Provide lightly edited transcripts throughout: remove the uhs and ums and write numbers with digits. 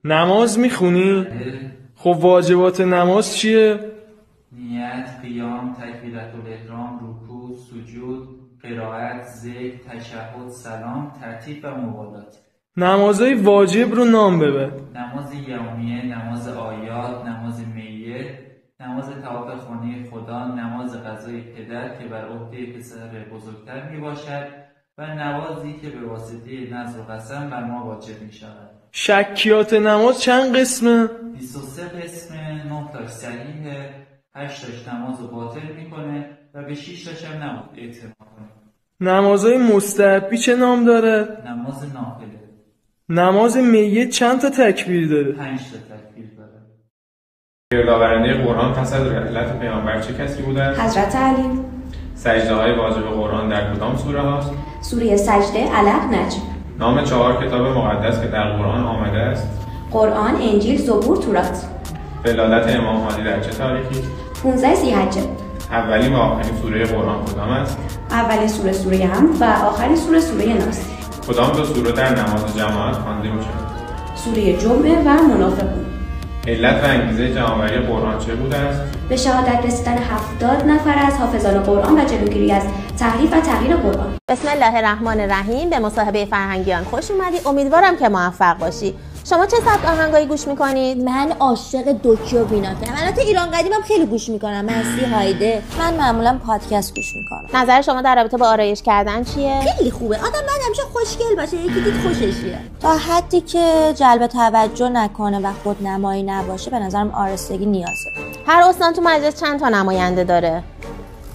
نماز میخونی؟ خب واجبات نماز چیه؟ نیت، قیام، تکبیرةالاحرام، رکوع، سجود، قرائت، ذکر، تشهد، سلام، ترتیب و موالات. نمازهای واجب رو نام ببر. نماز یومیه، نماز آیات، نماز میت، نماز طواف خانه خدا، نماز قضای پدر که بر عهده پسر بزرگتر می باشد و نمازی که به واسطه نذر و قسم بر ما واجب می شود. شکیات نماز چند قسمه؟ 23 قسمه، 9 تاش صحیحه، 8 تاش نماز رو باطل میکنه و به 6 تاش هم نباید اعتماد کنه. نمازهای مستحبی چه نام داره؟ نماز نافله. نماز میت چند تا تکبیر داره؟ 5 تا تکبیر داره. گردآورنده قرآن پس از رحلت پیامبر چه کسی بوده است؟ حضرت علی. سجده‌های واجب قرآن در کدام سوره هاست؟ سوره سجده، علق، نجم. نام 4 کتاب مقدس که در قرآن آمده است؟ قرآن، انجیل، زبور، تورات. ولادت امام مهدی در چه تاریخی؟ 15 ذی‌حجه. اولین و آخرین سوره قرآن کدام است؟ اولین سوره حمد و آخرین سوره ناس. کدام دو سوره در نماز جماعت خوانده می‌شود؟ سوره جمعه و منافقون. علت و انگیزه جمع‌آوری قرآن چه بوده است؟ به شهادت رسیدن 70 نفر از حافظان قرآن و جلوگیری از تحریف و تغییر قرآن. بسم الله الرحمن الرحیم. به مصاحبه فرهنگیان خوش اومدی. امیدوارم که موفق باشی. شما چه سبک آهنگایی گوش میکنید؟ من عاشق دوکی و بیناتم. البته ایران قدیمم خیلی گوش میکنم. مسی هایده. من معمولا پادکست گوش میکنم. نظر شما در رابطه با آرایش کردن چیه؟ خیلی خوبه. آدم باید همیشه خوشگل باشه. یکی دید خوششیه. تا حدی که جلب توجه نکنه و خودنمایی نباشه به نظرم آرستگی نیازه. هر استان تو مجلس چند تا نماینده داره؟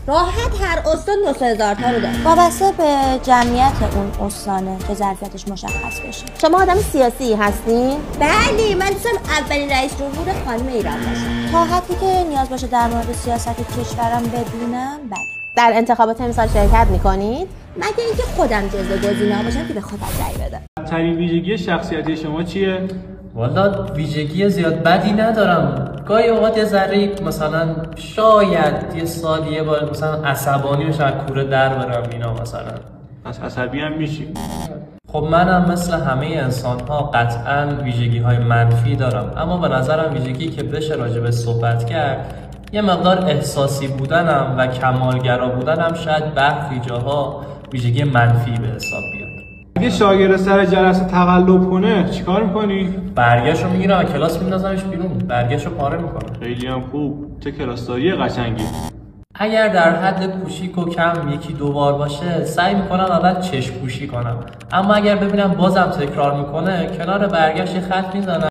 راحت هر استان 2000 تا رو داره. وابسته به جمعیت اون استانه که ظرفیتش مشخص بشه. شما آدم سیاسی هستین؟ بله، من دوستم اولین رئیس جمهور خانم ایران باشه. تا حدی که نیاز باشه در مورد سیاست کشورم بدونم. بله. در انتخابات امسال شرکت میکنید؟ مگه اینکه خودم جزو گزینه‌ها باشم که به خودم رأی بدم. ترین ویژگی شخصیتی شما چیه؟ والا ویژگی زیاد بدی ندارم. گاهی اوقات یه ذره مثلا شاید یه سال یه بار مثلا عصبانی و شاید کوره در برم اینا مثلا. از عصبی هم میشی؟ خب منم مثل همه انسان‌ها قطعاً ویژگی‌های منفی دارم، اما به نظرم ویژگی که بشه راجع به صحبت کرد یه مقدار احساسی بودنم و کمالگرا بودنم شاید برخی جاها ویژگی منفی به حساب بیاد. اگه شاگرد سر جلسه تقلب کنه چیکار میکنی؟ برگشتو میگیرم کلاس میندازمش بیرون، برگشتو پاره میکنم. خیلی هم خوب. چه کلاسداری قشنگی. اگر در حد کوچیک و کم یکی دو بار باشه سعی میکنم اول چشم پوشی کنم، اما اگر ببینم بازم تکرار میکنه کنار برگشت خط میزنم.